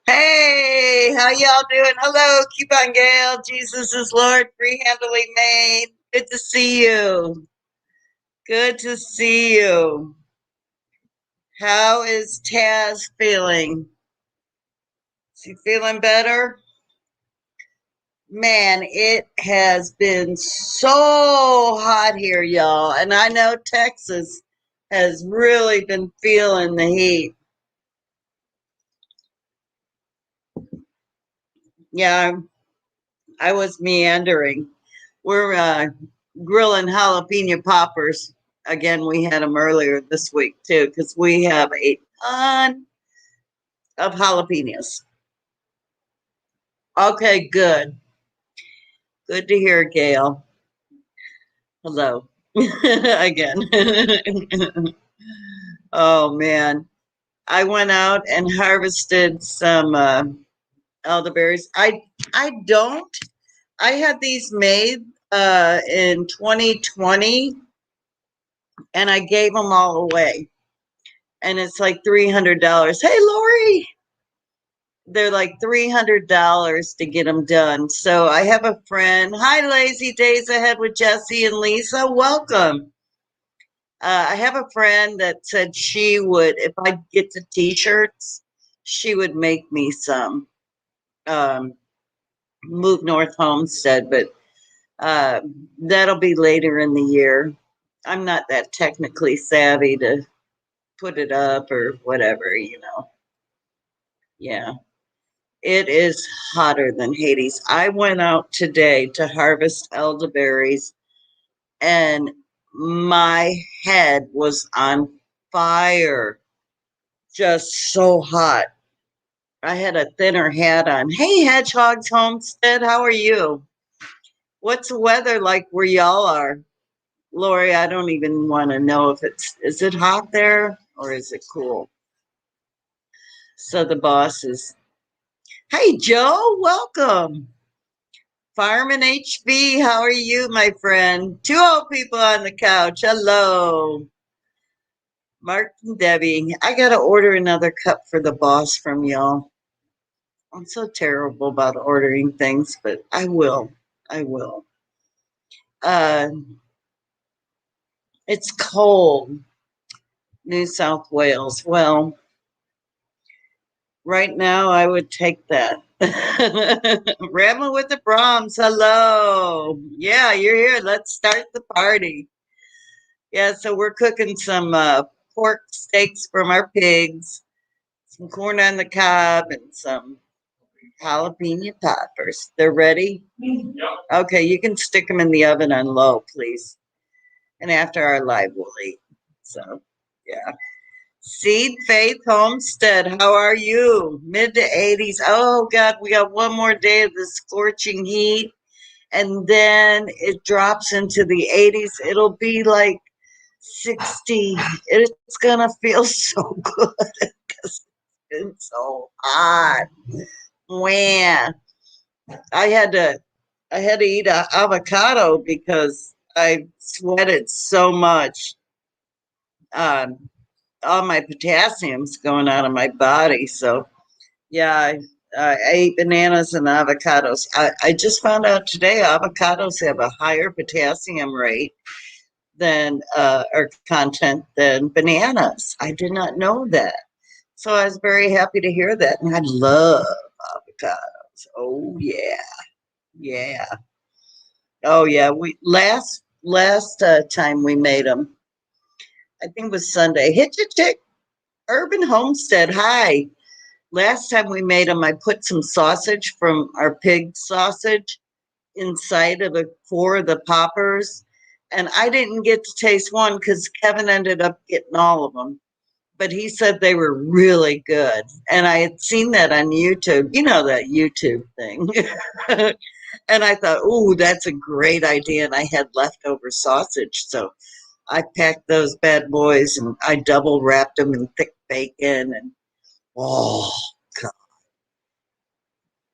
Hey, how y'all doing? Hello, keep on Gail. Jesus is Lord, free handily made. Good to see you. Good to see you. How is Taz feeling? Is he feeling better? Man, it has been so hot here, y'all. And I know Texas has really been feeling the heat. Yeah, I was meandering. We're grilling jalapeno poppers. Again, we had them earlier this week too, because we have a ton of jalapenos. Okay, good. Good to hear, Gail. Hello again. Oh man, I went out and harvested some elderberries. I don't. I had these made in 2020, and I gave them all away. And it's like $300. Hey, Lori, they're like $300 to get them done. So I have a friend. Hi, Lazy Days Ahead with Jesse and Lisa. Welcome. I have a friend that said she would, if I get the t-shirts, she would make me some. Um, Move North Homestead, but uh, that'll be later in the year. I'm not that technically savvy to put it up or whatever. Yeah. It is hotter than Hades. I went out today to harvest elderberries and my head was on fire. Just so hot. I had a thinner hat on. Hey, Hedgehogs Homestead, how are you? What's the weather like where y'all are? Lori, I don't even want to know if is it hot there or is it cool? So the boss is, hey, Joe, welcome. Fireman HB, how are you, my friend? Two old people on the couch. Hello. Mark and Debbie. I got to order another cup for the boss from y'all. I'm so terrible about ordering things, but I will. I will. Uh, it's cold, New South Wales. Well, right now I would take that. Rambling with the Brahms. Hello. Yeah, you're here. Let's start the party. Yeah, so we're cooking some pork steaks from our pigs, some corn on the cob, and some jalapeno poppers. They're ready? Okay, you can stick them in the oven on low, please. And after our live, we'll eat. So, yeah. Seed Faith Homestead, how are you? Mid to 80s. Oh, God, we got one more day of the scorching heat. And then it drops into the 80s. It'll be like 60. It's gonna feel so good because it's been so hot. Man, I had to I had to eat an avocado because I sweated so much. Um, all my potassium's going out of my body. So yeah, I ate bananas and avocados. I just found out today avocados have a higher potassium rate than or content than bananas. I did not know that. So I was very happy to hear that. And I love avocados. Oh yeah. Yeah. Oh yeah. We last time we made them, I think it was Sunday. Hit your chick Urban Homestead. Hi. Last time we made them, I put some sausage from our pig sausage inside of four of the poppers. And I didn't get to taste one because Kevin ended up getting all of them. But he said they were really good. And I had seen that on YouTube, that YouTube thing. And I thought, oh, that's a great idea. And I had leftover sausage. So I packed those bad boys and I double wrapped them in thick bacon. And oh, God.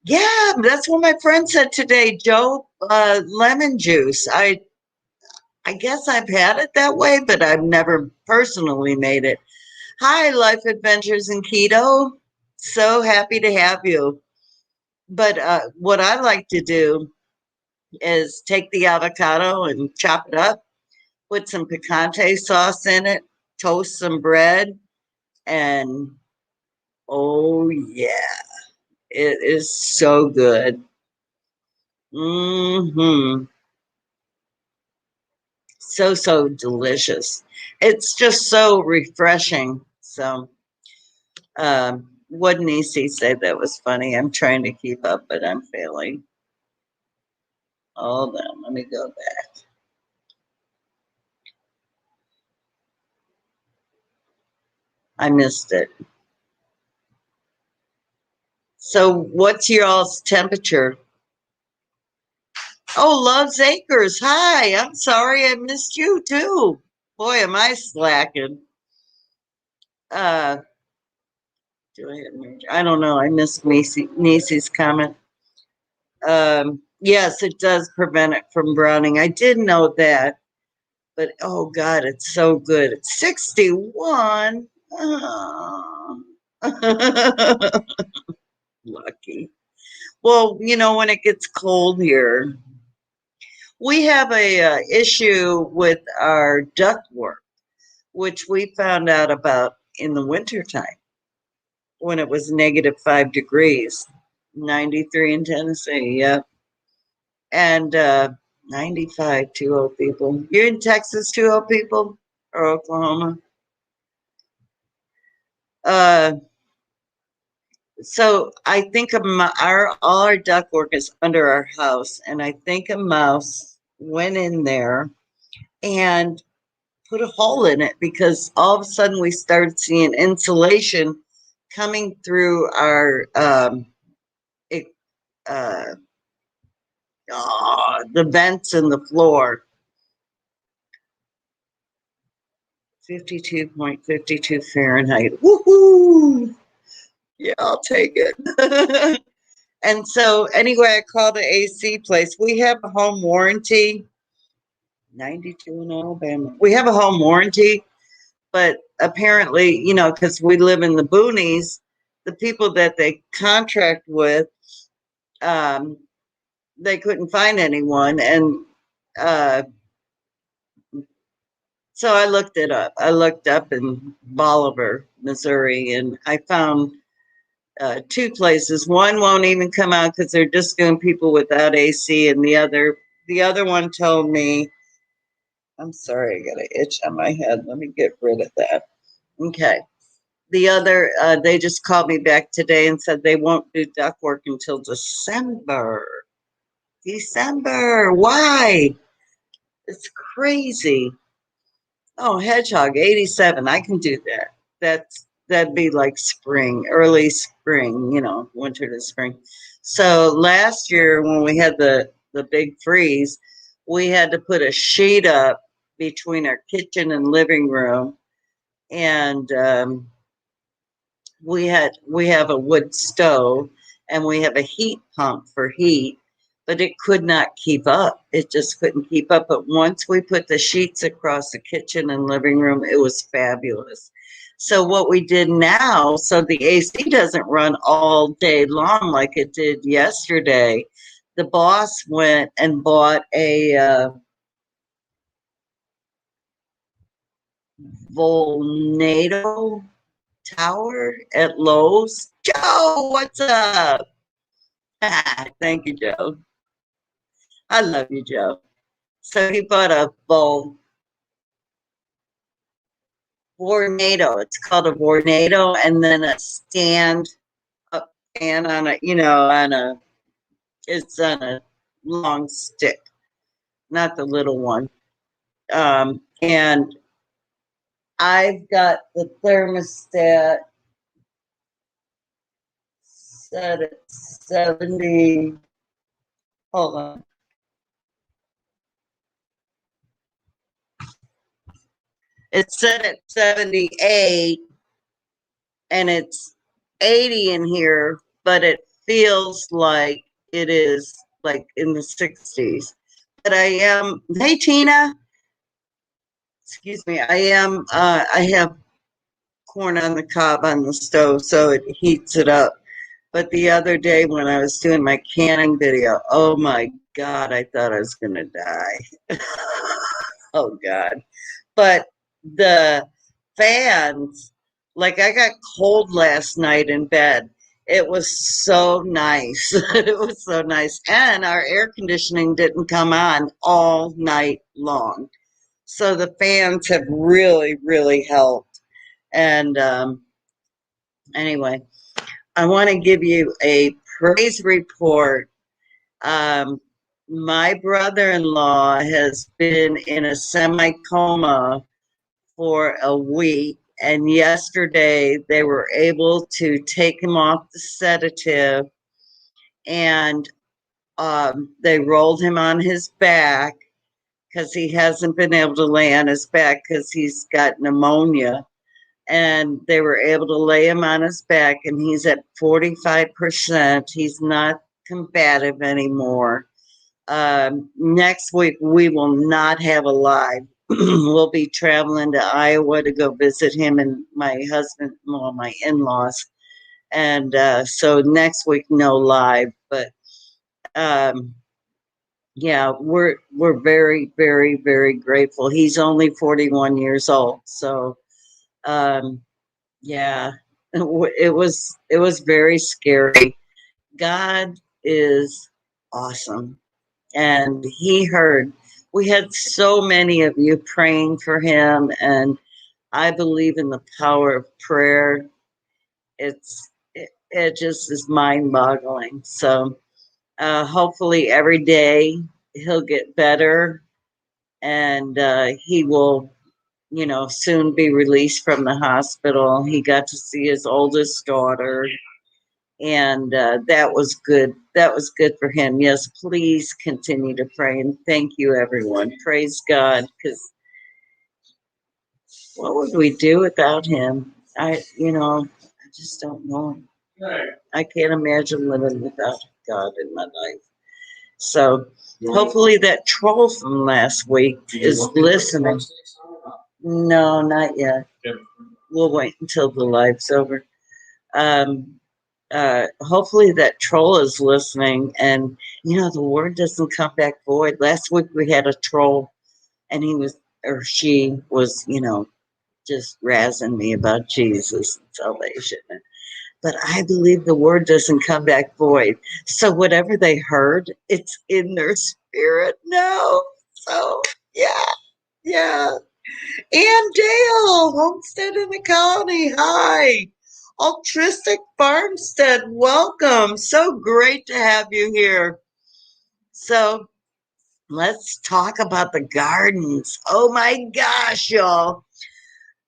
Yeah, that's what my friend said today, Joe. Lemon juice. I guess I've had it that way, but I've never personally made it. Hi, Life Adventures in Keto. So happy to have you. But what I like to do is take the avocado and chop it up, put some picante sauce in it, toast some bread, and oh yeah, it is so good. So delicious. It's just so refreshing. So, what Nisi said that was funny. I'm trying to keep up, but I'm failing. Hold on, let me go back. I missed it. So, what's your all's temperature? Oh, Love's Acres. Hi, I'm sorry I missed you too. Boy, am I slacking. Uh, do I have? I don't know. I missed Nisi's comment. Yes, it does prevent it from browning. I did know that, but oh God, it's so good. It's 61. Oh. Lucky. Well, when it gets cold here, we have a issue with our ductwork, which we found out about in the wintertime when it was -5 degrees, 93 in Tennessee. Yeah. And 95, 2 people. You're in Texas, 2 people, or Oklahoma? Uh, so I think all our ductwork is under our house, and I think a mouse went in there and put a hole in it because all of a sudden we started seeing insulation coming through our it, uh, the vents in the floor. 52.52 Fahrenheit. Woohoo! Yeah, I'll take it. And so, anyway, I called the AC place. We have a home warranty. 92 in Alabama. We have a home warranty, but apparently, because we live in the boonies, the people that they contract with, um, they couldn't find anyone. And uh, so I looked it up. I looked up in Bolivar, Missouri, and I found two places. One won't even come out because they're just doing people without AC, and the other one told me, I'm sorry, I got an itch on my head. Let me get rid of that. Okay. The other, they just called me back today and said they won't do duct work until December. December. Why? It's crazy. Oh, hedgehog 87. I can do that. That'd be like spring, early spring, winter to spring. So last year when we had the big freeze, we had to put a sheet up between our kitchen and living room, and we have a wood stove, and we have a heat pump for heat, but it could not keep up. It just couldn't keep up. But once we put the sheets across the kitchen and living room, it was fabulous. So what we did now, so the AC doesn't run all day long like it did yesterday. The boss went and bought a Volnado tower at Lowe's. Joe, what's up? Thank you, Joe. I love you, Joe. So he bought a Vornado. It's called a Vornado, and then a up stand on it's on a long stick, not the little one. And I've got the thermostat set at 70. Hold on. It's set at 78, and it's 80 in here, but it feels like it is like in the 60s. But hey Tina, excuse me, I have corn on the cob on the stove so it heats it up. But the other day when I was doing my canning video, oh my God, I thought I was going to die. Oh God. But the fans, like I got cold last night in bed. It was so nice. It was so nice. And our air conditioning didn't come on all night long. So the fans have really, really helped. And anyway, I want to give you a praise report. Um, my brother-in-law has been in a semi-coma for a week, and yesterday they were able to take him off the sedative, and they rolled him on his back because he hasn't been able to lay on his back because he's got pneumonia. And they were able to lay him on his back, and he's at 45%. He's not combative anymore. Next week, we will not have a live. We'll be traveling to Iowa to go visit him and my husband, well, my in-laws. And so next week, no live. But yeah, we're very, very, very grateful. He's only 41 years old. So yeah, it was very scary. God is awesome. And he heard. We had so many of you praying for him, and I believe in the power of prayer. It just is mind-boggling. So hopefully every day he'll get better, and he will, soon be released from the hospital. He got to see his oldest daughter, and that was good. That was good for him. Yes, please continue to pray, and thank you, everyone. Praise God, because what would we do without him? I just don't know. I can't imagine living without God in my life. So hopefully that troll from last week is listening. No, not yet. We'll wait until the live's over. Hopefully that troll is listening, and the word doesn't come back void. Last week we had a troll, and he was, or she was, just razzing me about Jesus and salvation. But I believe the word doesn't come back void. So whatever they heard, it's in their spirit now. So yeah. And Dale, Homestead in the County. Hi. Altruistic Farmstead, welcome. So great to have you here. So let's talk about the gardens. Oh my gosh, y'all.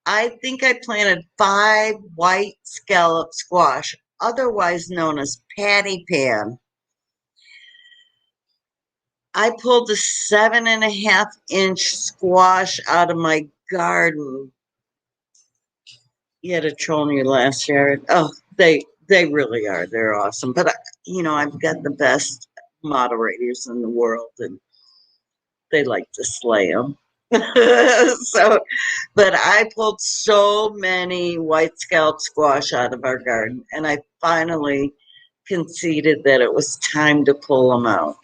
I think I planted 5 white scallop squash, otherwise known as patty pan. I pulled a 7.5-inch squash out of my garden. You had a troll in your last yard. Oh, they really are. They're awesome. But I've got the best moderators in the world, and they like to slay them. So, but I pulled so many white scallop squash out of our garden, and I finally conceded that it was time to pull them out.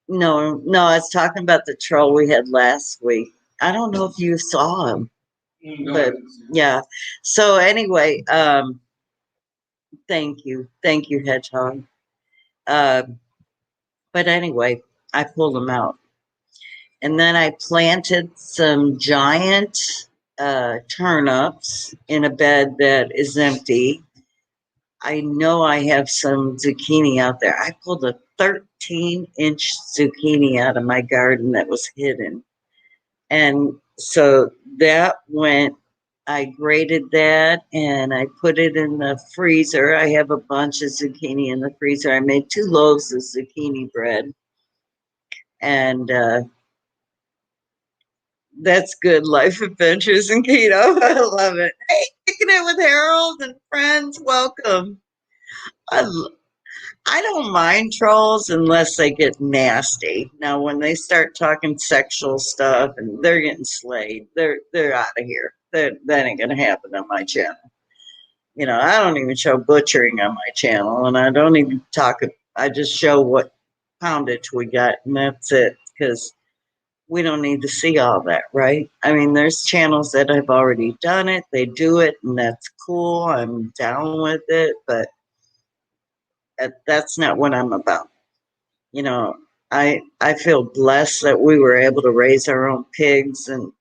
No, I was talking about the troll we had last week. I don't know if you saw him, but yeah. So anyway, thank you, Hedgehog. But anyway, I pulled them out. And then I planted some giant turnips in a bed that is empty. I know I have some zucchini out there. I pulled a 13-inch zucchini out of my garden that was hidden. And so that went, I grated that and I put it in the freezer. I have a bunch of zucchini in the freezer. I made 2 loaves of zucchini bread. And that's good life adventures and keto. I love it. Hey, kicking it with Harold and friends. Welcome. I don't mind trolls unless they get nasty. Now, when they start talking sexual stuff and they're getting slayed, they're out of here. That ain't gonna happen on my channel. You know, I don't even show butchering on my channel, and I don't even talk. I just show what poundage we got, and that's it. Because we don't need to see all that, right? I mean, there's channels that have already done it. They do it, and that's cool. I'm down with it, but that's not what I'm about. You know, I feel blessed that we were able to raise our own pigs and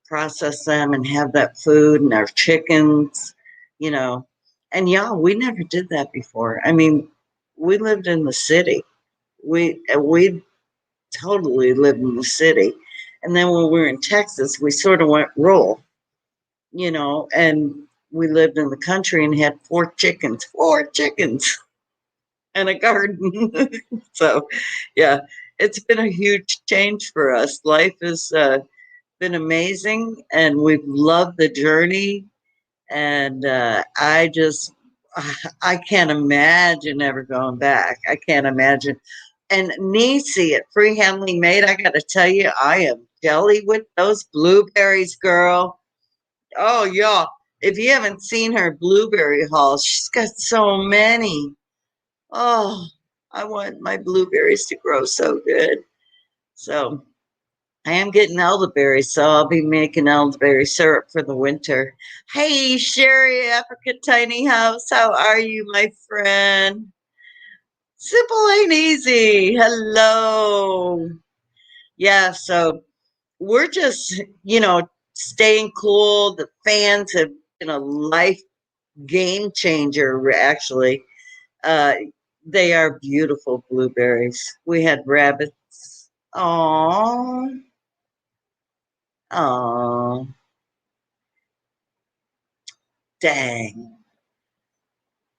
process them and have that food and our chickens, you know. And y'all, we never did that before. I mean, we lived in the city. We totally lived in the city. And then when we were in Texas, we sort of went rural, you know, and we lived in the country and had four chickens and a garden. So, yeah, it's been a huge change for us. Life has been amazing, and we've loved the journey. And I can't imagine ever going back. I can't imagine. And Niecy at Free Handling Made, I got to tell you, I am jelly with those blueberries, girl. Oh, y'all, if you haven't seen her blueberry haul, she's got so many. Oh, I want my blueberries to grow so good. So I am getting elderberries, so I'll be making elderberry syrup for the winter. Hey, Sherry, Africa Tiny House, how are you, my friend? Simple ain't easy. Hello. Yeah, so we're just, staying cool. The fans have been a life game changer, actually. Uh, they are beautiful blueberries. We had rabbits. Oh, oh, dang.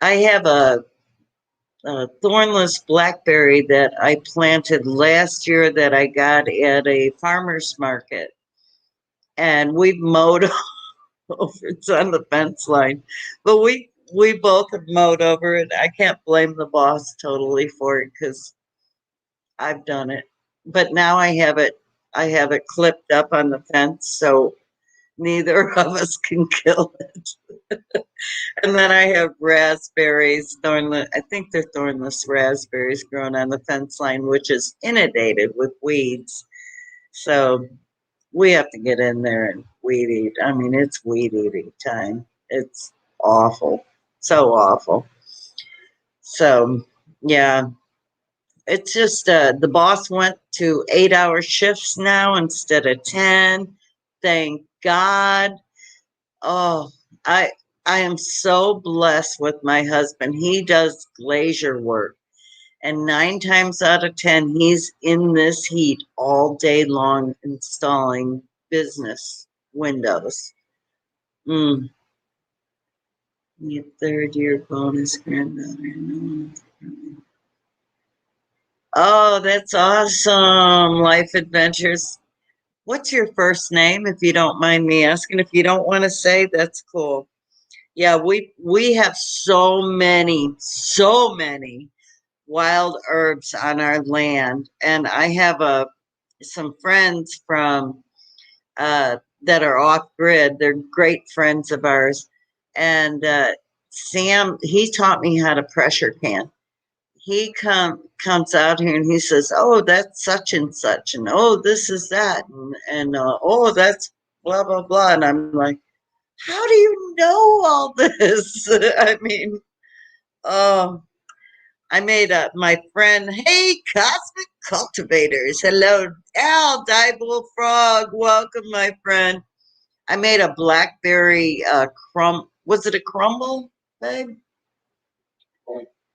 I have a thornless blackberry that I planted last year that I got at a farmer's market. And we've mowed over. It's on the fence line. But we both have mowed over it. I can't blame the boss totally for it because I've done it. But now I have it clipped up on the fence so neither of us can kill it. And then I have raspberries, thornless, I think they're thornless raspberries growing on the fence line, which is inundated with weeds. So we have to get in there and weed eat. I mean, it's weed eating time. It's awful. So awful. So, yeah, it's just the boss went to 8-hour shifts now instead of 10. Thank God. Oh, I I am so blessed with my husband. He does glazier work, and 9 times out of 10, he's in this heat all day long installing business windows. Mm. Your third year bonus granddaughter. No. Oh, that's awesome. Life adventures. What's your first name, if you don't mind me asking? If you don't want to say, that's cool. Yeah, we have so many wild herbs on our land, and I have some friends from that are off grid. They're great friends of ours, and Sam, he taught me how to pressure can. He comes out here and he says, "Oh, that's such and such," and "Oh, this is that," and "Oh, that's blah blah blah," and I'm like, "How do you know all this?" I mean, oh, I made my friend, hey, Cosmic Cultivators. Hello, Al, Diable Frog. Welcome, my friend. I made a blackberry was it a crumble, babe?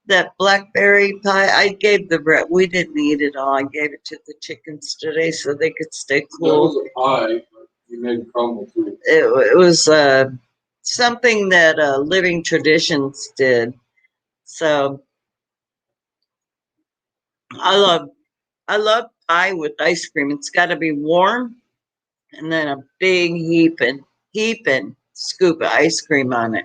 That blackberry pie. I gave the bread. We didn't eat it all. I gave it to the chickens today so they could stay cool. That was a pie, but you made a crumble too. It was something that Living Traditions did. So I love I love pie with ice cream. It's got to be warm, and then a big heaping scoop of ice cream on it.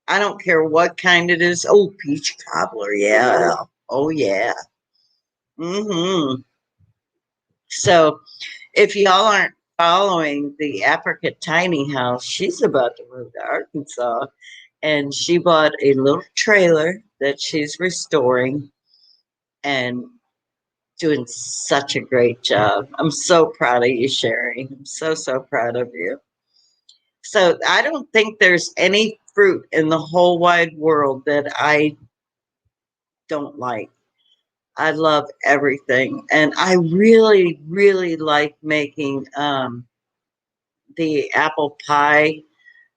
I don't care what kind it is. Oh, peach cobbler, yeah. Oh yeah. Mm-hmm. So if y'all aren't following the Africa tiny house. She's about to move to Arkansas, and she bought a little trailer that she's restoring and doing such a great job. I'm so proud of you, Sherry. I'm so proud of you. So I don't think there's any fruit in the whole wide world that I don't like. I love everything. And I really like making the apple pie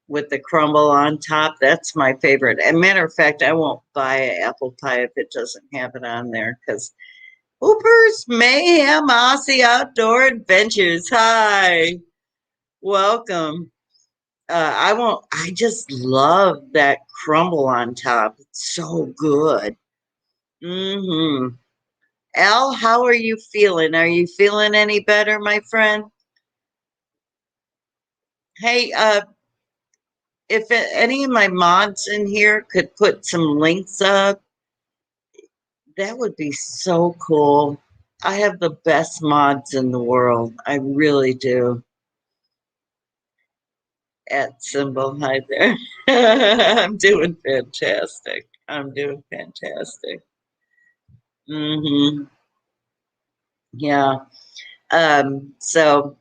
with the crumble on top. That's my favorite. And matter of fact, I won't buy an apple pie if it doesn't have it on there because Hoopers Mayhem Aussie Outdoor Adventures. Hi, welcome. I won't. I just love that crumble on top. It's so good. Mm-hmm. Al, how are you feeling? Are you feeling any better, my friend? Hey, if any of my mods in here could put some links up, that would be so cool. I have the best mods in the world. I really do. At symbol, hi there. I'm doing fantastic. I'm doing fantastic. Hmm. Yeah. So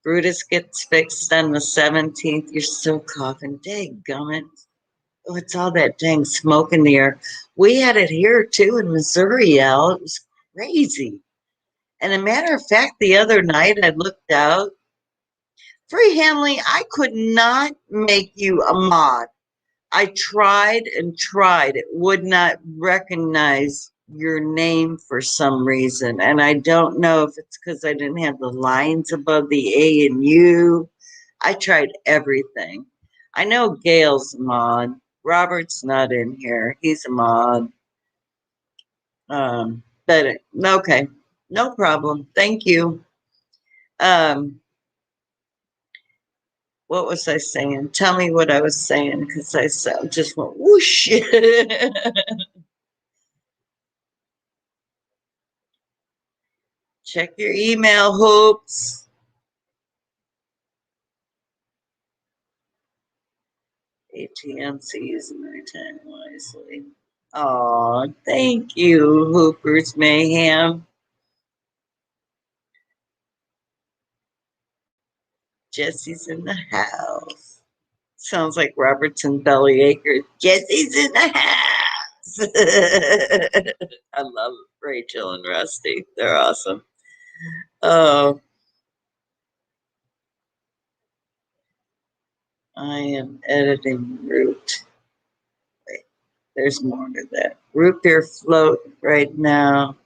Brutus gets fixed on the 17th. You're still coughing. Dang gummit. Oh, it's all that dang smoke in the air. We had it here too in Missouri, Al. It was crazy. And a matter of fact, the other night I looked out. Free Hanley, I could not make you a mod. I tried and tried. It would not recognize your name for some reason. And I don't know if it's because I didn't have the lines above the A and U. I tried everything. I know Gail's a mod. Robert's not in here. He's a mod. But okay, no problem. Thank you. Um, what was I saying? Tell me what I was saying because I just went whoosh. Check your email, hoops. ATMC using their time wisely. Oh, thank you, Hoopers Mayhem. Jesse's in the house. Sounds like Robertson Bellyacre. Jesse's in the house. I love Rachel and Rusty. They're awesome. Oh, I am editing root. Wait, there's more to that. Root beer float right now.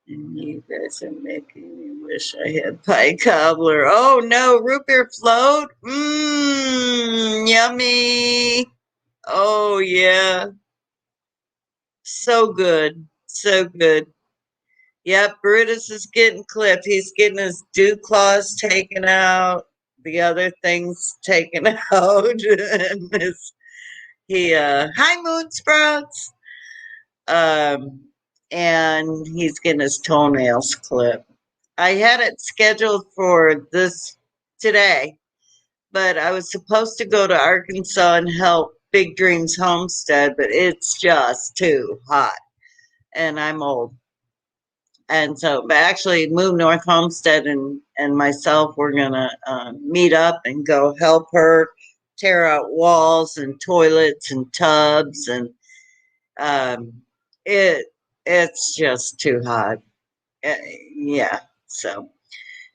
And you guys are making me wish I had pie cobbler. Oh no, root beer float. Mmm, yummy. Oh yeah. So good. So good. Yep, Brutus is getting clipped. He's getting his dew claws taken out, the other things taken out. And hi Moon Sprouts. Um and he's getting his toenails clipped. I had it scheduled for this today, but I was supposed to go to Arkansas and help Big Dreams Homestead, but it's just too hot and I'm old. And so, but actually, Move North Homestead and myself, we're gonna meet up and go help her tear out walls and toilets and tubs, and um, it it's just too hot. Uh, yeah, so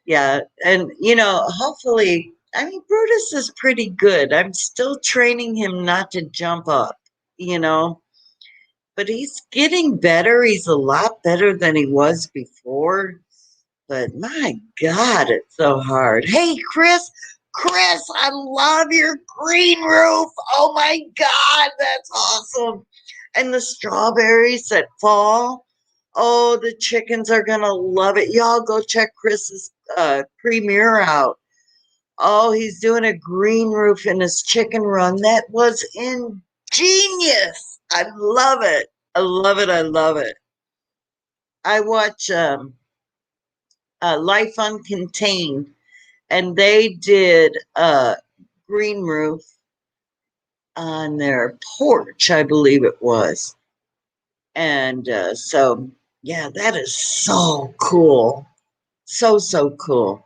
yeah, and hopefully, I mean, Brutus is pretty good. I'm still training him not to jump up, you know, but he's getting better. He's a lot better than he was before. But my God, it's so hard. Hey, Chris, I love your green roof. Oh my God, that's awesome. And the strawberries that fall. Oh, the chickens are going to love it. Y'all go check Chris's premiere out. Oh, he's doing a green roof in his chicken run. That was ingenious. I love it. I love it. I love it. I watch Life Uncontained, and they did a green roof on their porch, I believe it was. And so, yeah, that is so cool. So, so cool.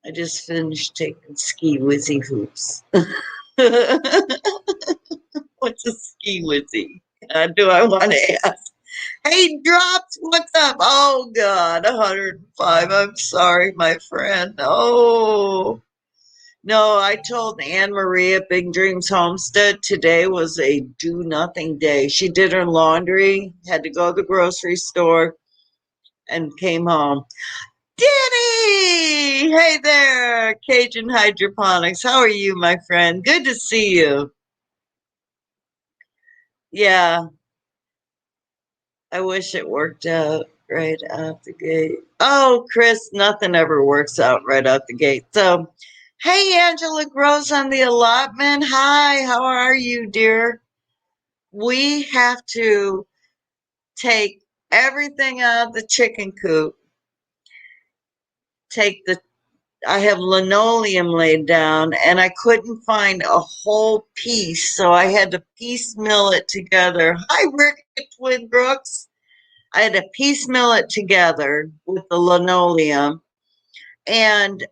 I just finished taking ski wizzy hoops. What's a ski wizzy? Do I want to ask? Hey, Drops, what's up? Oh, God, 105. I'm sorry, my friend. Oh, no, I told Anne Marie at Big Dreams Homestead today was a do nothing day. She did her laundry, had to go to the grocery store, and came home. Danny! Hey there, Cajun Hydroponics. How are you, my friend? Good to see you. Yeah, I wish it worked out right out the gate. Oh, Chris, nothing ever works out right out the gate. So, hey, Angela Gross on the allotment. Hi, how are you, dear? We have to take everything out of the chicken coop, take the I have linoleum laid down and I couldn't find a whole piece, so I had to piecemeal it together. Hi, Rick at Twin Brooks. I had to piecemeal it together with the linoleum. And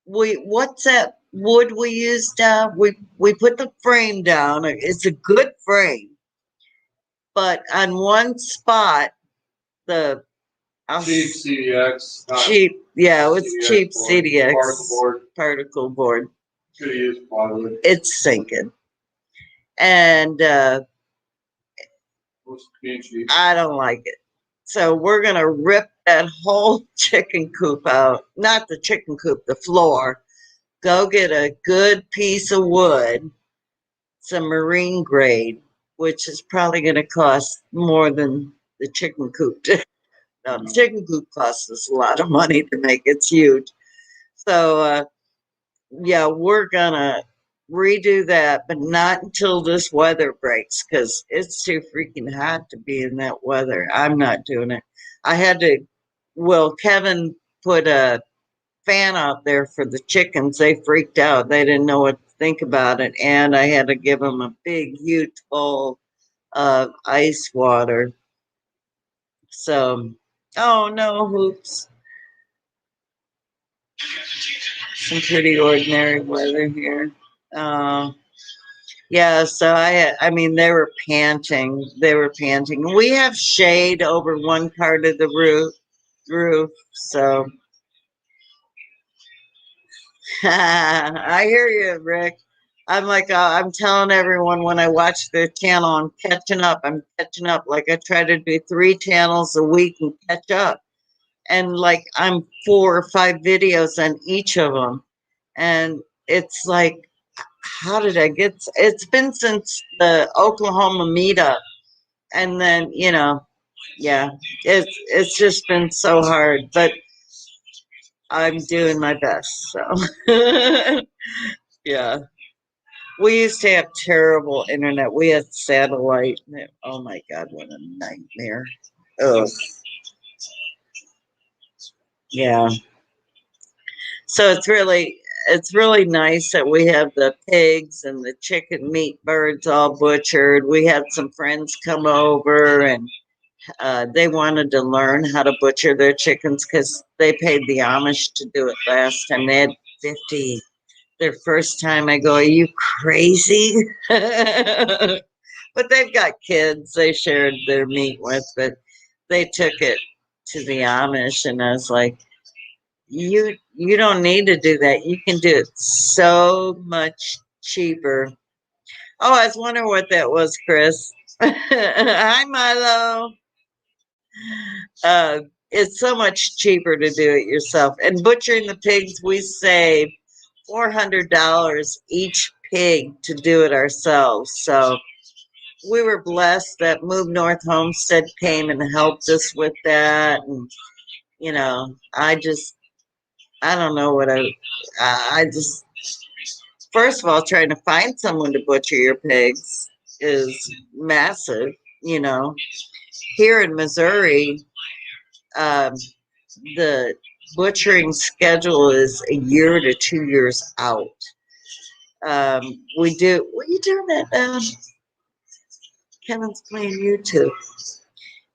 what's that wood we used? We put the frame down. It's a good frame, but on one spot, the Cheap CDX. cheap, yeah, it was CDX cheap board, CDX particle board. Should have used plywood. It's sinking. And I don't like it. So we're going to rip that whole chicken coop out. Not the chicken coop, the floor. Go get a good piece of wood, some marine grade, which is probably going to cost more than the chicken coop. No, the chicken coop costs us a lot of money to make. It's huge. So, yeah, we're going to redo that, but not until this weather breaks because it's too freaking hot to be in that weather. I'm not doing it. I had to, well, Kevin put a fan out there for the chickens. They freaked out. They didn't know what to think about it. And I had to give them a big, huge bowl of ice water. So, oh no, hoops. Some pretty ordinary weather here. Uh, Yeah, so I mean, they were panting. They were panting. We have shade over one part of the roof. So I hear you, Rick. I'm like, I'm telling everyone when I watch their channel, I'm catching up. I'm catching up. Like I try to do 3 channels a week and catch up. And like I'm 4 or 5 videos on each of them. And it's like, how did I get? It's been since the Oklahoma meetup. And then yeah, it's just been so hard, but I'm doing my best. So yeah, we used to have terrible internet. We had satellite. Oh my god, what a nightmare. Oh yeah. So it's really nice that we have the pigs and the chicken meat birds all butchered. We had some friends come over and they wanted to learn how to butcher their chickens because they paid the Amish to do it last time. They had 50. Their first time, I go, are you crazy? But they've got kids they shared their meat with, but they took it to the Amish, and I was like, you don't need to do that. You can do it so much cheaper. Oh, I was wondering what that was, Chris. Hi, Milo. uh, it's so much cheaper to do it yourself. And butchering the pigs, we save $400 each pig to do it ourselves. So we were blessed that Move North Homestead came and helped us with that. And I don't know what I just first of all trying to find someone to butcher your pigs. is massive. You know, here in Missouri, um, the butchering schedule is a year to 2 years out. We do. What are you doing that? Kevin's playing YouTube.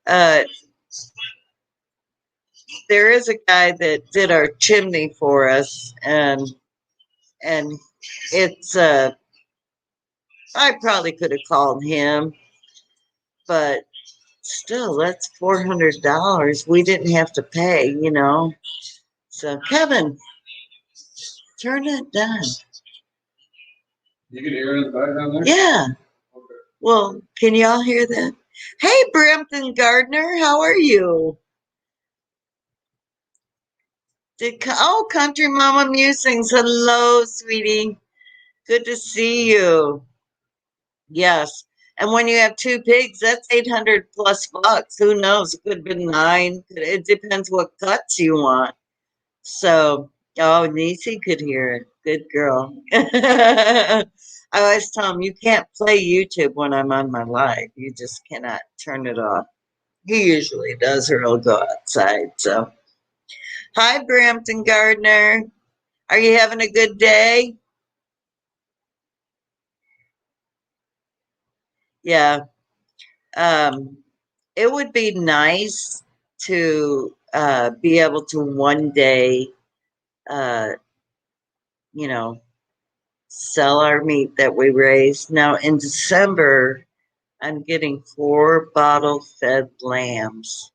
Uh, there is a guy that did our chimney for us, and it's I probably could have called him, but still, that's $400 we didn't have to pay, you know. So, Kevin, turn that down. You can hear it in the background there? Yeah. Okay. Well, can y'all hear that? Hey, Brampton Gardner, how are you? Country Mama Musings. Hello, sweetie. Good to see you. Yes. And when you have two pigs, that's 800 plus bucks. Who knows? It could have been 9. It depends what cuts you want. So, oh, Nisi could hear it. Good girl. I always tell him, you can't play YouTube when I'm on my live. You just cannot turn it off. He usually does, or he'll go outside. So, hi, Brampton Gardner. Are you having a good day? Yeah. It would be nice to be able to one day, uh, you know, sell our meat that we raise. Now, in December, I'm getting 4 bottle fed lambs.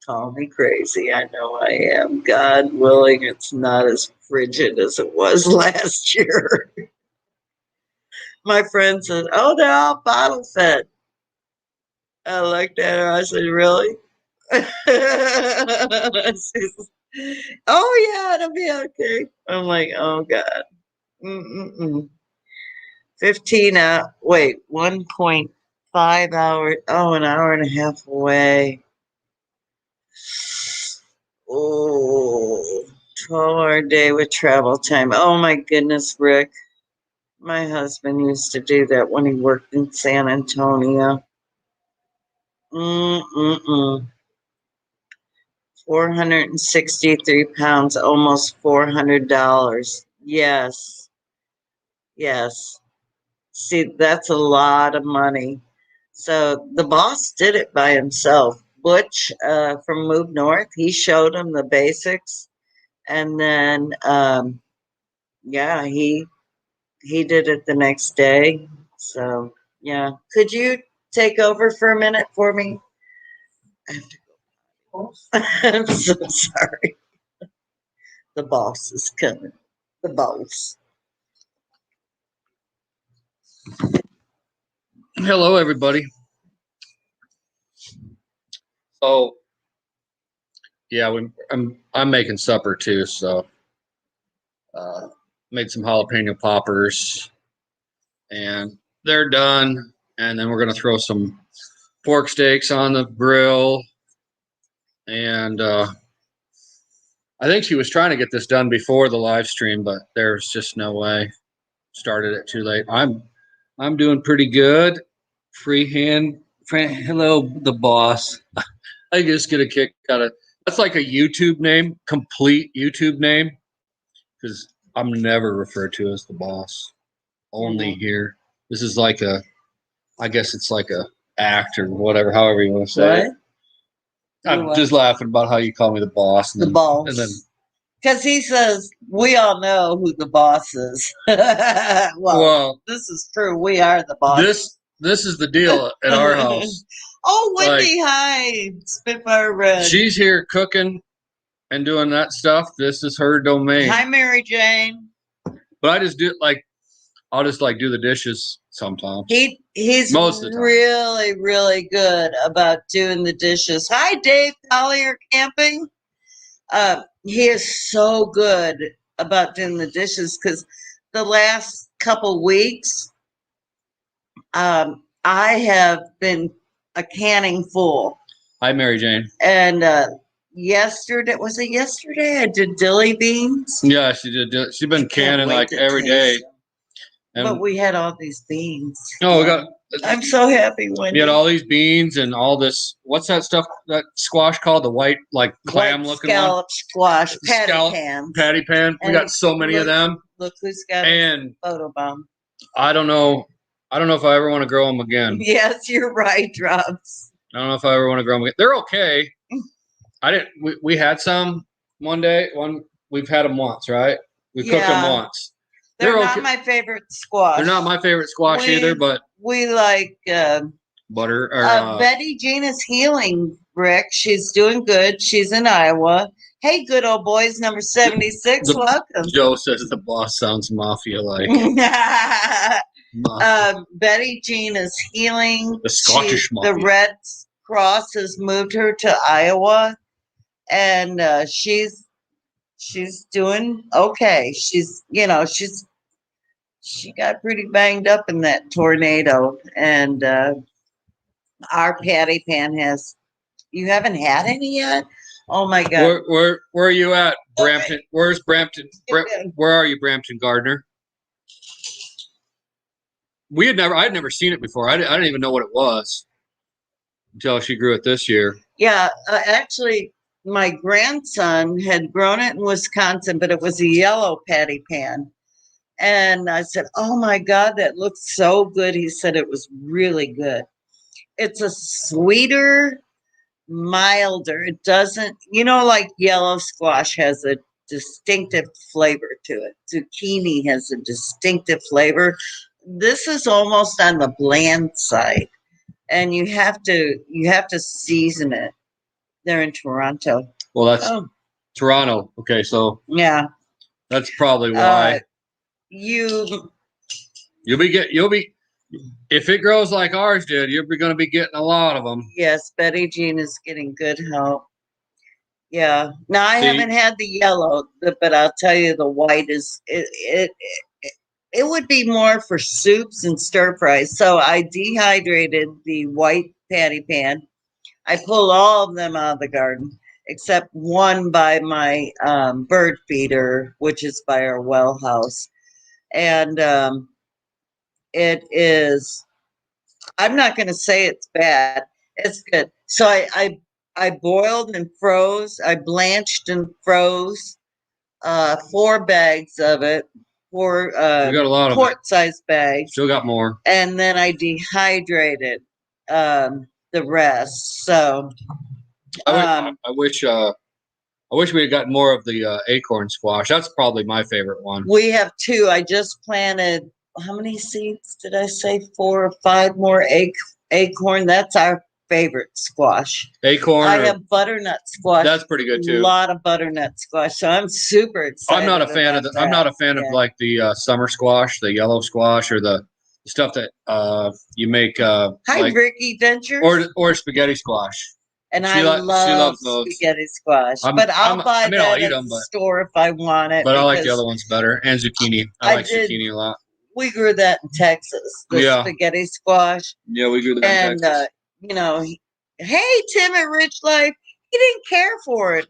Call me crazy. I know I am. God willing, it's not as frigid as it was last year. My friend said, oh, they're all bottle fed. I looked at her. I said, really? Oh, yeah, it'll be okay. I'm like, oh, God. Mm-mm-mm. 15 wait, 1.5 hours. Oh, an hour and a half away. Oh, 12-hour day with travel time. Oh, my goodness, Rick. My husband used to do that when he worked in San Antonio. 463 pounds, almost $400. Yes. Yes. See, that's a lot of money. So the boss did it by himself. Butch from Move North, he showed him the basics, and then yeah, he did it the next day. So yeah, could you take over for a minute for me? I have to go. I'm so sorry. The boss is coming. The boss. Hello, everybody. So, yeah, I'm making supper too. So, made some jalapeno poppers, and they're done. And then we're gonna throw some pork steaks on the grill. And I think she was trying to get this done before the live stream, but there's just no way. Started it too late. I'm doing pretty good. Freehand. Hello, the boss. I just get a kick out of that's like a YouTube name, complete YouTube name, because I'm never referred to as the boss. Only here. This is like I guess it's like a act or whatever, however you want to say it. I'm just laughing about how you call me the boss. The boss. And then because he says we all know who the boss is. well, this is true. We are the boss. This is the deal at our house. Oh, Wendy, hi, Spitfire Red. She's here cooking and doing that stuff. This is her domain. Hi, Mary Jane. But I just do I'll just do the dishes sometimes. He's most of the time really, really good about doing the dishes. Hi, Dave Collier Camping. He is so good about doing the dishes because the last couple weeks, I have been a canning full. Hi, Mary Jane. And yesterday, was it yesterday? I did dilly beans. Yeah, she did. She's been canning like every day. And But we had all these beans. no, I'm so happy when we had all these beans and all this. What's that stuff? That squash called the white, like clam looking one. Scallop squash, patty Scallop, pan. patty pan. We And got so many of them. Look who's got And a photobomb. I don't know. I don't know if I ever want to grow them again. Yes, you're right, Drops. I don't know if I ever want to grow them again. They're okay. I didn't. We had some one day. We've had them once, right? We cooked them once. They're not okay. my favorite squash. They're not my favorite squash either, but we like butter or Betty Gina's healing, Rick. She's doing good. She's in Iowa. Hey, good old boys, number 76. Welcome. Joe says the boss sounds mafia-like. Betty Gina's healing. The Scottish mafia. The Red Cross has moved her to Iowa, and she's doing okay. She got pretty banged up in that tornado, and our patty pan has. You haven't had any yet? Oh my God! Where are you at, Brampton? Okay. Where's Brampton? Where are you, Brampton Gardner? I'd never seen it before. I didn't even know what it was until she grew it this year. Yeah, actually, my grandson had grown it in Wisconsin, but it was a yellow patty pan. And I said, oh my God, that looks so good. He said it was really good. It's a sweeter, milder. It doesn't, like yellow squash has a distinctive flavor to it. Zucchini has a distinctive flavor. This is almost on the bland side. And you have to season it. They're in Toronto. Well, that's Toronto. Okay, so yeah, that's probably why. You'll be if it grows like ours did, you're going to be getting a lot of them. Yes, Betty Jean is getting good help. Yeah. Now I haven't had the yellow, but I'll tell you the white is it would be more for soups and stir fries. So I dehydrated the white patty pan. I pulled all of them out of the garden except one by my bird feeder, which is by our well house. And it is, I'm not going to say it's bad. It's good. So I boiled and froze. I blanched and froze 4 bags of it. 4 got a lot of quart-sized bags. Still got more. And then I dehydrated the rest. So I wish we had gotten more of the acorn squash. That's probably my favorite one. We have 2. I just planted, how many seeds did I say? 4 or 5 more acorn. That's our favorite squash. Acorn. I have butternut squash. That's pretty good too. A lot of butternut squash. So I'm super excited. I'm not a fan of I'm not a fan of like the summer squash, the yellow squash, or the stuff that you make. Hi, like, Ricky Venture. Or spaghetti squash. And I love spaghetti squash. But I'll buy that at the store if I want it. But I like the other ones better. And zucchini. I like zucchini a lot. We grew that in Texas. The spaghetti squash. Yeah, we grew that in Texas. Hey, Tim at Rich Life. He didn't care for it.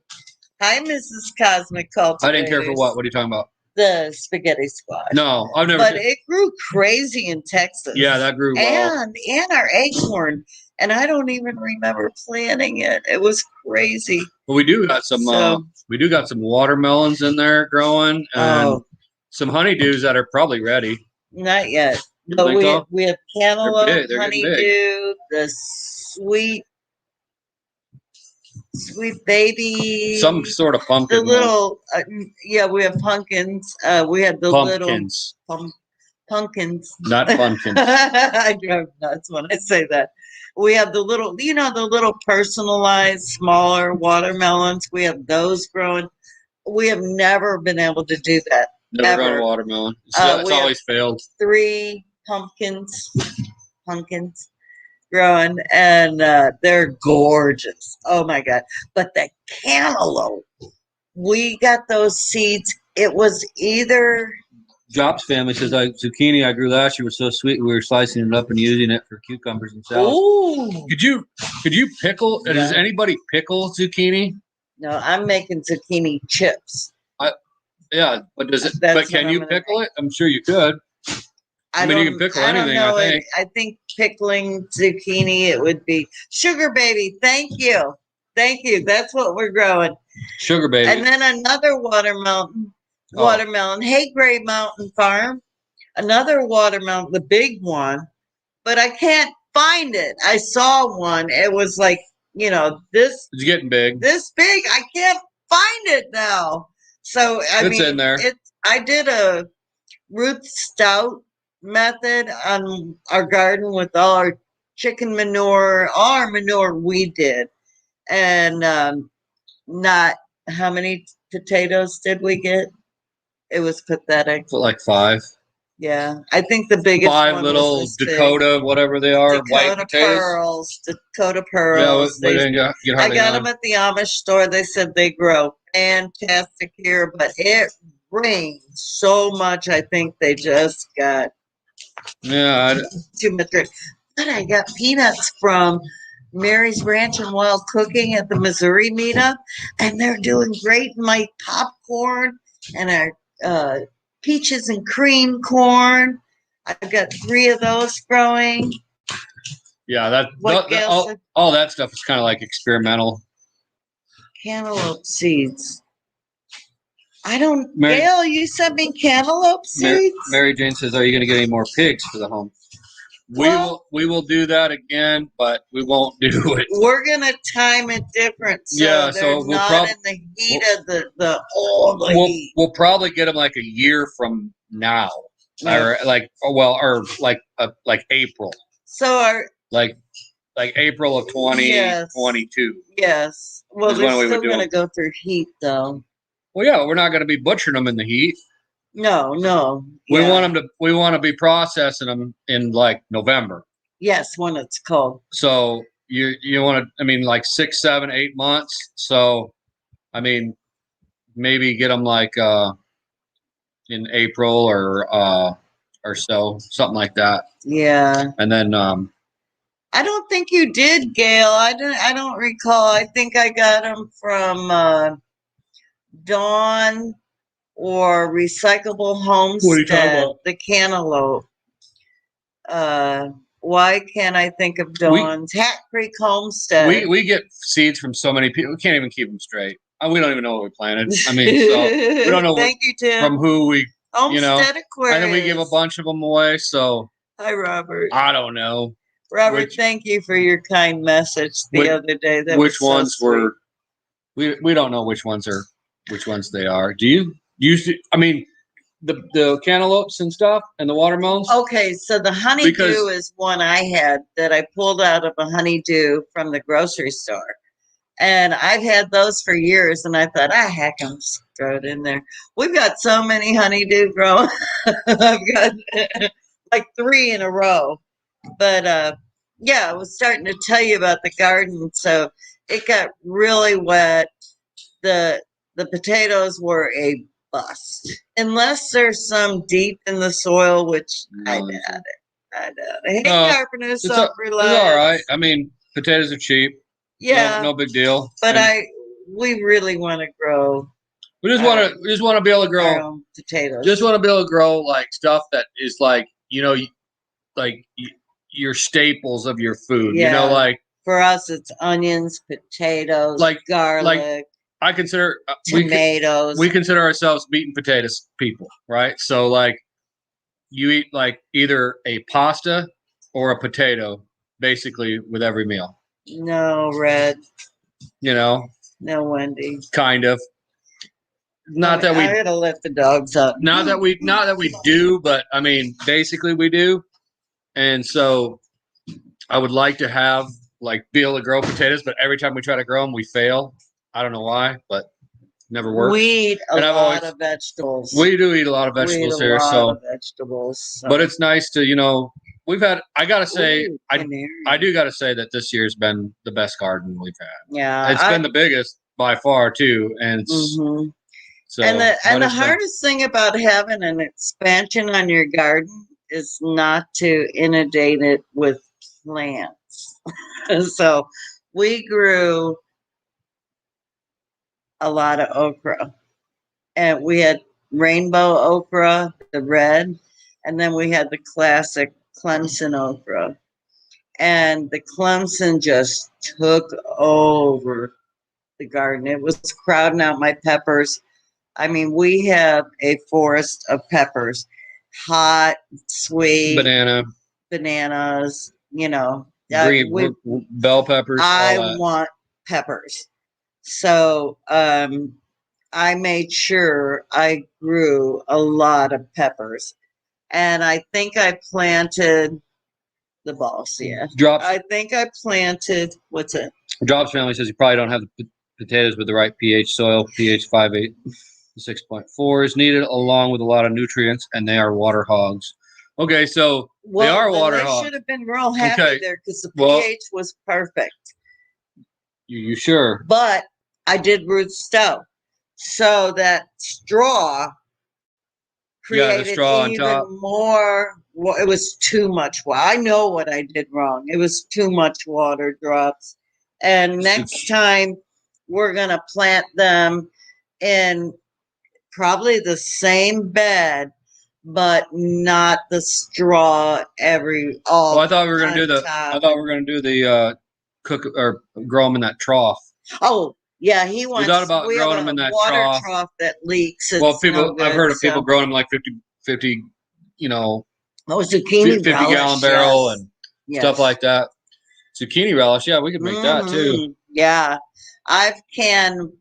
Hi, Mrs. Cosmic Culture. I didn't care for what? What are you talking about? The spaghetti squash. No, I've never. But it grew crazy in Texas. Yeah, that grew well. And our acorn. And I don't even remember planting it. It was crazy. But we do got some. We do got some watermelons in there growing, and some honeydews that are probably ready. Not yet. But we have cantaloupe, honeydew, the sweet baby. Some sort of pumpkin. The little, we have pumpkins. We have the pumpkins. Little pumpkins. Not pumpkins. I drive nuts when I say that. We have the little, the little personalized, smaller watermelons. We have those growing. We have never been able to do that. Never grown a watermelon. It's always failed. 3 pumpkins growing, and they're gorgeous. Oh my God. But the cantaloupe, we got those seeds. It was either Jobs family says zucchini I grew last year was so sweet we were slicing it up and using it for cucumbers and salad. Ooh. Could you pickle? Yeah. Does anybody pickle zucchini? No, I'm making zucchini chips. Yeah, but does it? But can you pickle it? I'm sure you could. I mean, you can pickle anything, I think. I think pickling zucchini, it would be sugar baby. Thank you. Thank you. That's what we're growing. Sugar baby. And then another watermelon. Hey, Gray Mountain Farm. Another watermelon, the big one, but I can't find it. I saw one. It was like, this. It's getting big. This big. I can't find it now. So It's in there. I did a root stout method on our garden with all our chicken manure, all our manure we did, and not how many potatoes did we get? It was pathetic. Like 5. Yeah, I think the biggest 5 one little was Dakota, whatever they are, white potatoes. Dakota pearls. Yeah, we didn't get I got them at the Amish store. They said they grow fantastic here, but it rained so much. I think they just got too much rain. But I got peanuts from Mary's Ranch and Wild Cooking at the Missouri meetup, and they're doing great. My popcorn and our peaches and cream corn. I've got 3 of those growing. Yeah, all that stuff is kind of like experimental. Cantaloupe seeds. Gail, you sent me cantaloupe seeds? Mary Jane says, are you going to get any more pigs for the home? We will do that again, but we won't do it. We're going to time it different. So so we'll not in the heat of the heat. We'll probably get them like a year from now. Or like April. So like April of 2022. Yes. Well, they're still going to go through heat, though. Well, yeah, we're not going to be butchering them in the heat. No. We want them to. We want to be processing them in like November. Yes, when it's cold. So you want to? I mean, like 6, 7, 8 months. So, I mean, maybe get them like in April or so, something like that. Yeah. And then I don't think you did, Gail. I don't recall. I think I got them from Dawn or Recyclable Homestead. What are you talking about? The cantaloupe. Why can't I think of Dawn's? Hat Creek Homestead. We get seeds from so many people. We can't even keep them straight. We don't even know what we planted. I mean, so we don't know. Thank you, Tim. From who we, Homestead Aquarius. And then we give a bunch of them away. So hi, Robert. I don't know. Robert, thank you for your kind message the other day. That which ones were? We don't know which ones they are. Do you? I mean, the cantaloupes and stuff and the watermelons. Okay, so the honeydew is one I had that I pulled out of a honeydew from the grocery store, and I've had those for years. And I thought, heck, I'm just throw it in there. We've got so many honeydew growing. I've got like 3 in a row, but I was starting to tell you about the garden. So it got really wet. The potatoes were a bust unless there's some deep in the soil, which I doubt it. Hey, Carpenters, relax. It's all right. I mean, potatoes are cheap. Yeah, no big deal. But we really want to grow. We just want to be able to grow potatoes. Just want to be able to grow like stuff that is like like your staples of your food. Yeah. Like for us, it's onions, potatoes, like garlic. Like, I consider tomatoes. We consider ourselves meat and potatoes people, right? So like you eat like either a pasta or a potato basically with every meal. No, Red. No, Wendy. Kind of. Not that we. I gotta let the dogs up. Not that we do, but I mean, basically we do. And so, I would like to have be able to grow potatoes, but every time we try to grow them, we fail. I don't know why, but never works. We eat a lot of vegetables. We do eat a lot of vegetables here, so. But it's nice to we've had. I gotta say, I do gotta say that this year's been the best garden we've had. Yeah, it's been the biggest by far too, and it's. Mm-hmm. So, and the hardest thing about having an expansion on your garden is not to inundate it with plants. So we grew a lot of okra, and we had rainbow okra, the red, And then we had the classic Clemson okra. And the Clemson just took over the garden. It was crowding out my peppers. I mean, we have a forest of peppers, hot, sweet, bananas, green bell peppers. I want peppers. So I made sure I grew a lot of peppers. And I think I planted the balls, yeah. Drops. I think I planted, what's it? Drops family says you probably don't have the potatoes with the right pH soil. pH 5.8 to 6.4 is needed, along with a lot of nutrients, and they are water hogs. Okay, so they are water hogs. They should have been real happy there because the pH was perfect. You sure? But I did root stow, so that straw created even more. Well, it was too much water. I know what I did wrong. It was too much water drops. And next time we're going to plant them in probably the same bed, but not the straw all. Well, I thought we were going to do I thought we were going to do the cook or grow them in that trough. Oh, yeah, he wants. We thought about growing them in that water trough that leaks. Well, I've heard of people growing them like 50 zucchini 50-gallon barrel and stuff like that. Zucchini relish, yeah, we could make that too. Yeah, I've canned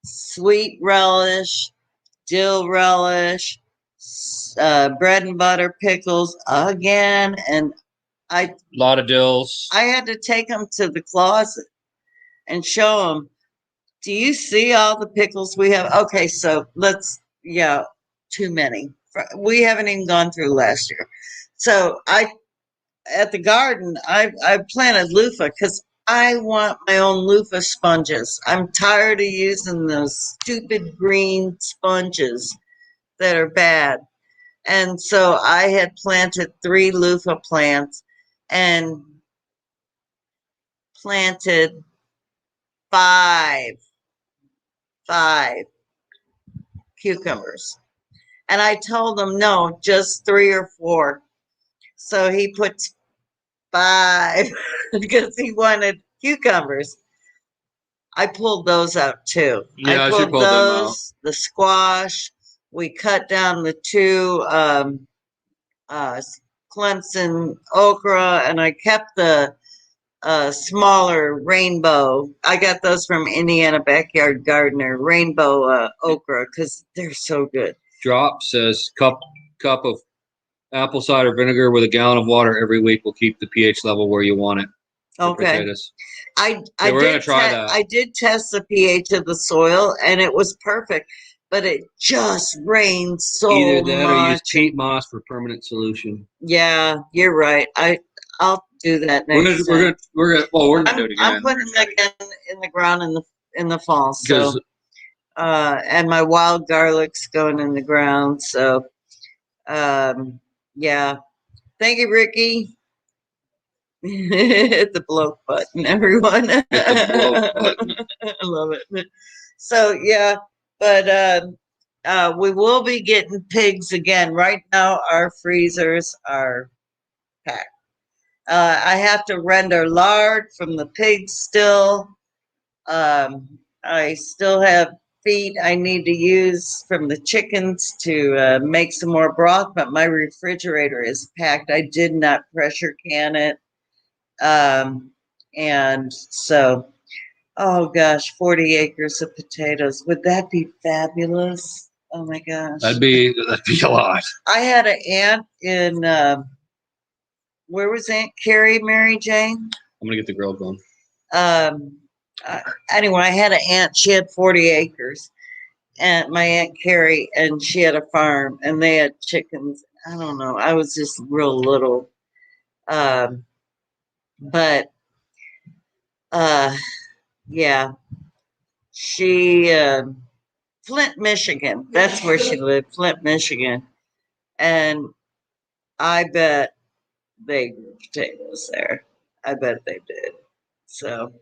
sweet relish, dill relish, bread and butter pickles again, and a lot of dills. I had to take them to the closet and show them. Do you see all the pickles we have? Okay, so too many. We haven't even gone through last year. So at the garden, I planted loofah because I want my own loofah sponges. I'm tired of using those stupid green sponges that are bad. And so I had planted 3 loofah plants and planted 5 cucumbers. And I told him, no, just 3 or 4. So he puts 5 because he wanted cucumbers. I pulled those out too. Yeah, I pulled those, the squash. We cut down the 2 Clemson okra, and I kept the smaller rainbow. I got those from Indiana Backyard Gardener, rainbow okra, because they're so good. Drop says cup of apple cider vinegar with a gallon of water every week will keep the pH level where you want it. Okay. Potatoes. We're going to try that. I did test the pH of the soil, and it was perfect, but it just rained so much. Either that or use peat moss for permanent solution. Yeah, you're right. I'll do that next time. We're gonna do it again. I'm putting it again in the ground in the fall. So, and my wild garlic's going in the ground. So, yeah. Thank you, Ricky. Hit the blow button, everyone. Hit the blow button. I love it. So yeah, but we will be getting pigs again. Right now, our freezers are packed. I have to render lard from the pigs still. I still have feet I need to use from the chickens to make some more broth, but my refrigerator is packed. I did not pressure can it. And so, oh gosh, 40 acres of potatoes. Would that be fabulous? Oh my gosh. That'd be a lot. I had an aunt in, where was Aunt Carrie, Mary Jane? I'm going to get the grill going. Anyway, I had an aunt, she had 40 acres. And my Aunt Carrie, and she had a farm, and they had chickens. I don't know. I was just real little. But yeah, she Flint, Michigan. That's where she lived, Flint, Michigan. And I bet they grew potatoes there. I bet they did. So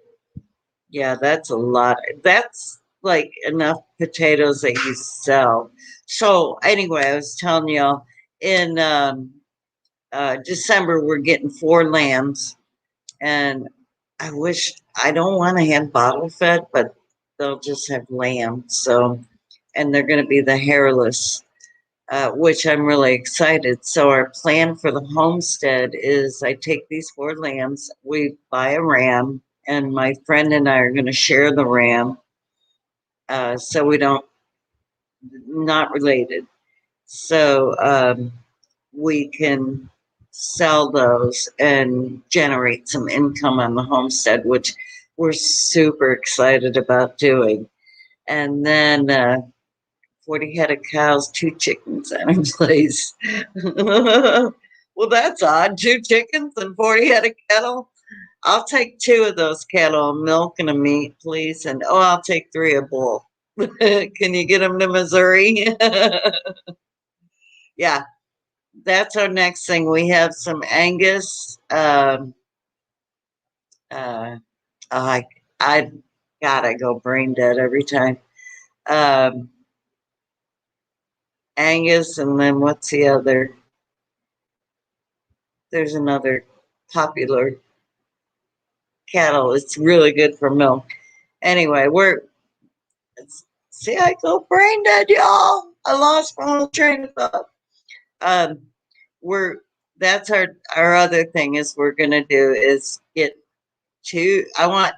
yeah, that's a lot. That's like enough potatoes that you sell. So anyway, I was telling y'all, in December, we're getting 4 lambs, and I don't want to have bottle fed, but they'll just have lamb. So, and they're going to be the hairless, which I'm really excited. So our plan for the homestead is I take these 4 lambs, we buy a ram, and my friend and I are going to share the ram. So we don't, not related. So we can sell those and generate some income on the homestead, which we're super excited about doing. And then 40 head of cows, 2 chickens at a place. Well, that's odd. 2 chickens and 40 head of cattle. I'll take 2 of those cattle, a milk and a meat, please. And oh, I'll take 3 a bull. Can you get them to Missouri? Yeah, that's our next thing. We have some Angus. I I gotta go brain dead every time. Um, Angus, and then what's the other? There's another popular cattle. It's really good for milk. Anyway, see, I go brain dead, y'all. I lost my whole train of thought. Um, we're that's our other thing is we're gonna do is get 2. I want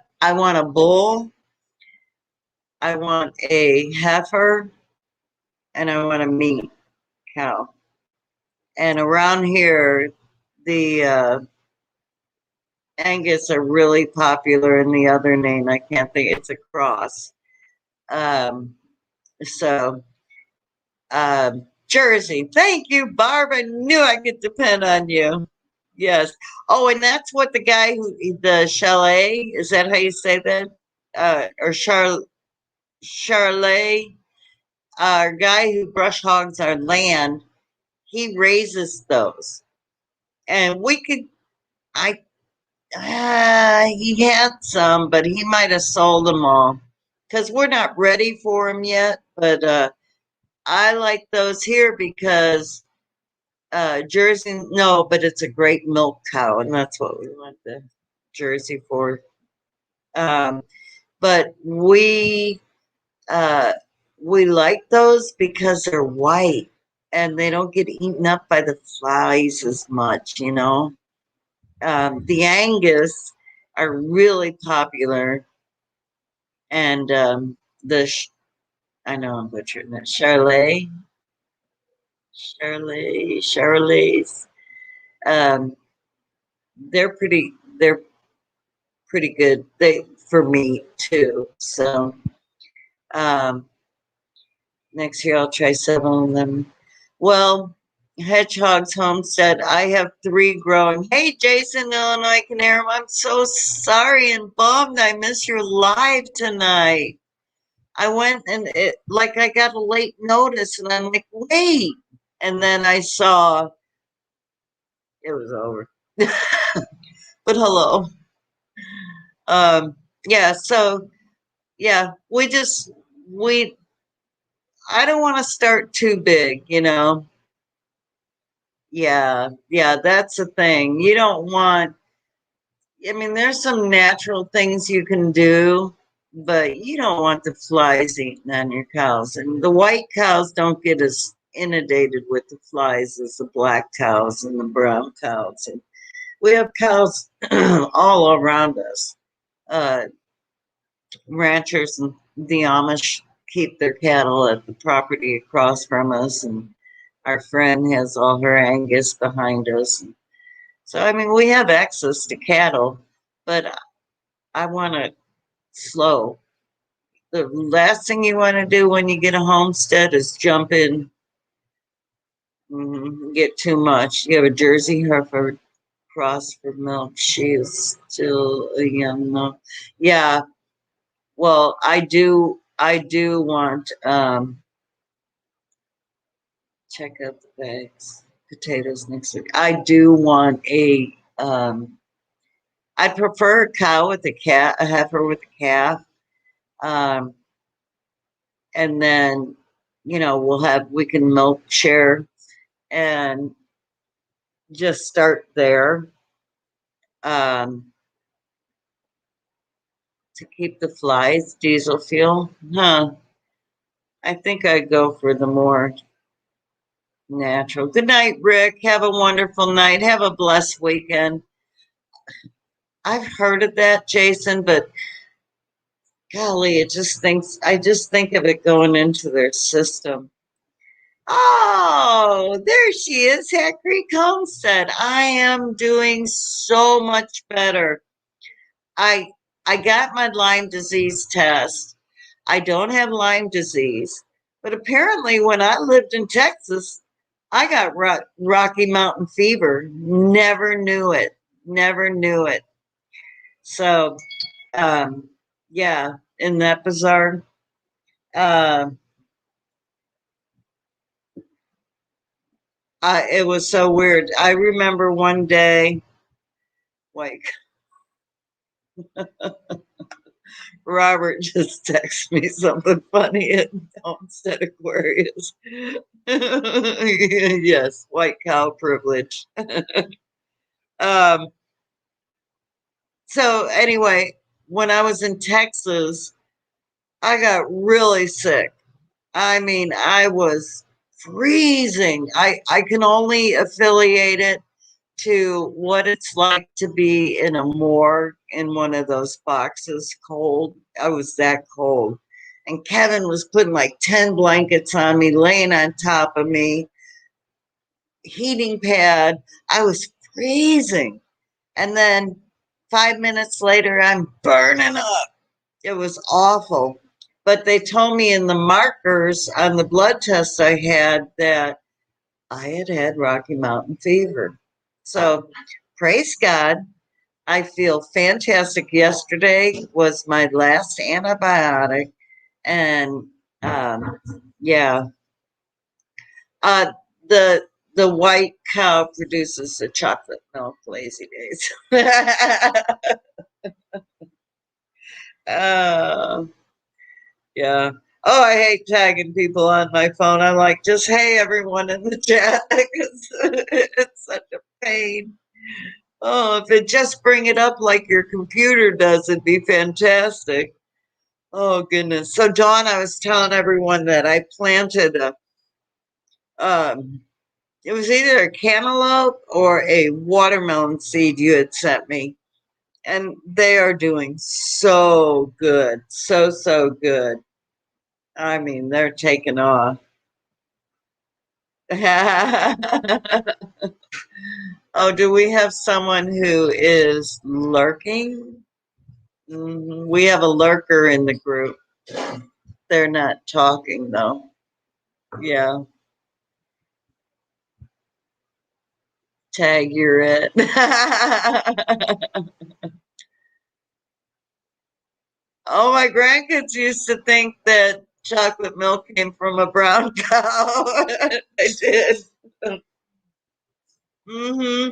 a bull, I want a heifer, and I want a meat cow. And around here, the Angus are really popular, and the other name I can't think. It's a cross. Um, so Jersey. Thank you, Barb. I knew I could depend on you. Yes. Oh, and that's what the guy who the chalet, is that how you say that? Or Charlet, our guy who brush hogs our land, he raises those. And we could, I, he had some, but he might have sold them all because we're not ready for them yet. But I like those here because Jersey, no, but it's a great milk cow, and that's what we want the Jersey for. Um, but uh, we like those because they're white and they don't get eaten up by the flies as much. The Angus are really popular, and I know I'm butchering it. Charolais. Um, they're pretty good. They for me too. So um, next year I'll try several of them. Well, Hedgehog's Homestead. I have 3 growing. Hey, Jason, Illinois Canarum. I'm so sorry and bummed I missed your live tonight. I went and I got a late notice, and I'm like, wait. And then I saw it was over. But hello. Um, yeah, so yeah, we I don't want to start too big. Yeah, that's the thing. You don't want, I mean, there's some natural things you can do, but you don't want the flies eating on your cows. And the white cows don't get as inundated with the flies as the black cows and the brown cows. And we have cows all around us. Uh, Ranchers and the Amish keep their cattle at the property across from us, and our friend has all her Angus behind us. So, I mean, we have access to cattle, but I want to slow. The last thing you want to do when you get a homestead is jump in, get too much. You have a Jersey Hereford cross for milk. She is still a young milk. Yeah, well, I do want check out the bags. Potatoes next week. I do want I prefer a cow with a cat, a heifer with a calf. Um, and then we can milk share. and just start there. To keep the flies, diesel fuel. I think I'd go for the more natural. Good night, Rick. Have a wonderful night. Have a blessed weekend. I've heard of that, Jason, but golly, I just think of it going into their system. Oh, there she is, Hat Creek Homestead. I am doing so much better. I I got my Lyme disease test. I don't have Lyme disease, but apparently when I lived in Texas, I got Rocky Mountain fever. Never knew it. Never knew it. So, um, yeah, isn't that bizarre? Uh, it was so weird. I remember one day, like, Robert just texted me something funny at Homestead Aquarius. Yes, white cow privilege. um, so anyway, when I was in Texas, I got really sick. I mean, I was freezing. I can only affiliate it to what it's like to be in a morgue in one of those boxes cold. I was that cold. And Kevin was putting like 10 blankets on me, laying on top of me, heating pad. I was freezing. And then 5 minutes later, I'm burning up. It was awful. But they told me in the markers on the blood test I had that I had Rocky Mountain fever. So praise God. I feel fantastic. Yesterday was my last antibiotic. And yeah, uh, the the white cow produces the chocolate milk lazy days. uh, Yeah. Oh, I hate tagging people on my phone. I'm like, just hey, everyone in the chat. It's such a pain. Oh, if it just bring it up like your computer does, it'd be fantastic. Oh, goodness. So, Dawn, I was telling everyone that I planted um, it was either a cantaloupe or a watermelon seed you had sent me. And they are doing so good. So, so good. I mean, they're taking off. Oh, do we have someone who is lurking? We have a lurker in the group. They're not talking though. Yeah, tag, you're it. Oh, my grandkids used to think that chocolate milk came from a brown cow. I did. hmm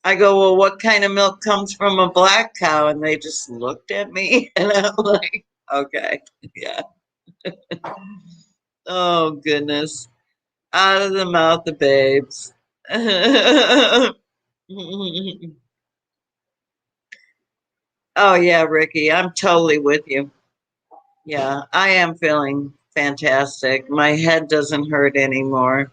I go, well, what kind of milk comes from a black cow? And they just looked at me, and I'm like, okay, yeah. Oh, goodness. Out of the mouth of babes. Oh, yeah, Ricky, I'm totally with you. Yeah, I am feeling fantastic. My head doesn't hurt anymore.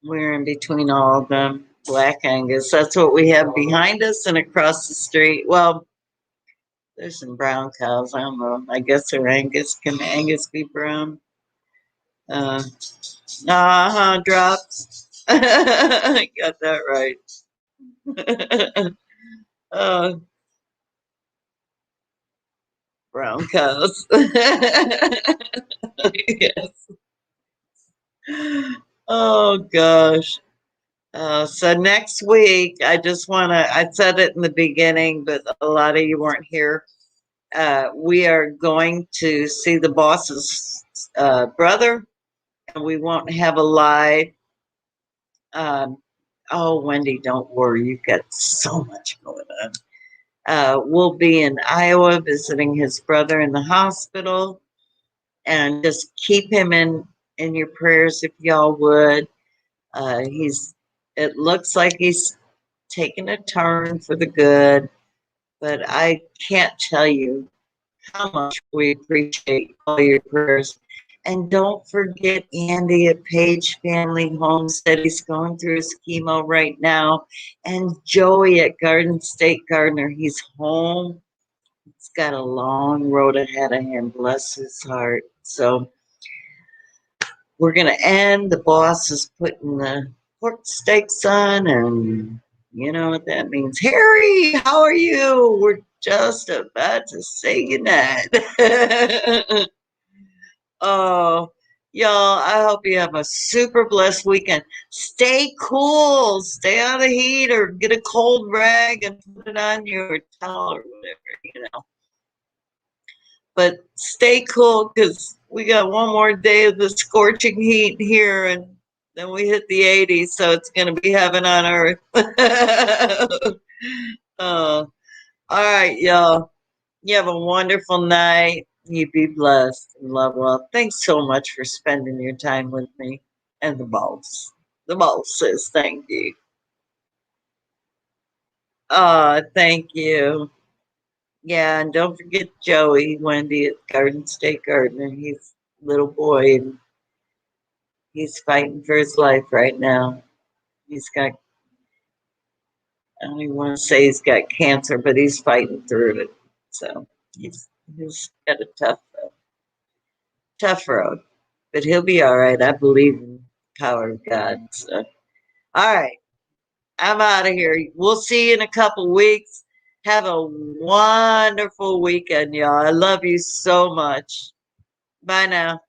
We're in between all of them. Black Angus. That's what we have behind us and across the street. Well, there's some brown cows. I don't know. I guess they're Angus. Can Angus be brown? Uh drops. Got that right. uh, brown cows. Yes. Oh gosh. So next week, I just want to, I said it in the beginning, but a lot of you weren't here. We are going to see the boss's brother, and we won't have a live. Um, oh, Wendy, don't worry. You've got so much going on. We'll be in Iowa visiting his brother in the hospital and just keep him in in your prayers if y'all would. It looks like he's taking a turn for the good, but I can't tell you how much we appreciate all your prayers. And don't forget Andy at Page Family Homestead. He's going through his chemo right now. And Joey at Garden State Gardener. He's home. He's got a long road ahead of him. Bless his heart. So we're going to end. The boss is putting the pork steaks on, and you know what that means. Harry, how are you? We're just about to say goodnight. Oh, y'all, I hope you have a super blessed weekend. Stay cool. Stay out of heat or get a cold rag and put it on your towel or whatever. But stay cool because we got one more day of the scorching heat here, and then we hit the 80s, so it's going to be heaven on earth. Oh, all right, y'all. You have a wonderful night. You be blessed and love well. Thanks so much for spending your time with me. And the boss. The boss says thank you. Thank you. Yeah, and don't forget Joey, Wendy at Garden State Gardener. He's a little boy and he's fighting for his life right now. He's got, I don't even want to say he's got cancer, but he's fighting through it. So he's got a tough road, but he'll be all right. I believe in the power of God. So, all right, I'm out of here. We'll see you in a couple weeks. Have a wonderful weekend, y'all. I love you so much. Bye now.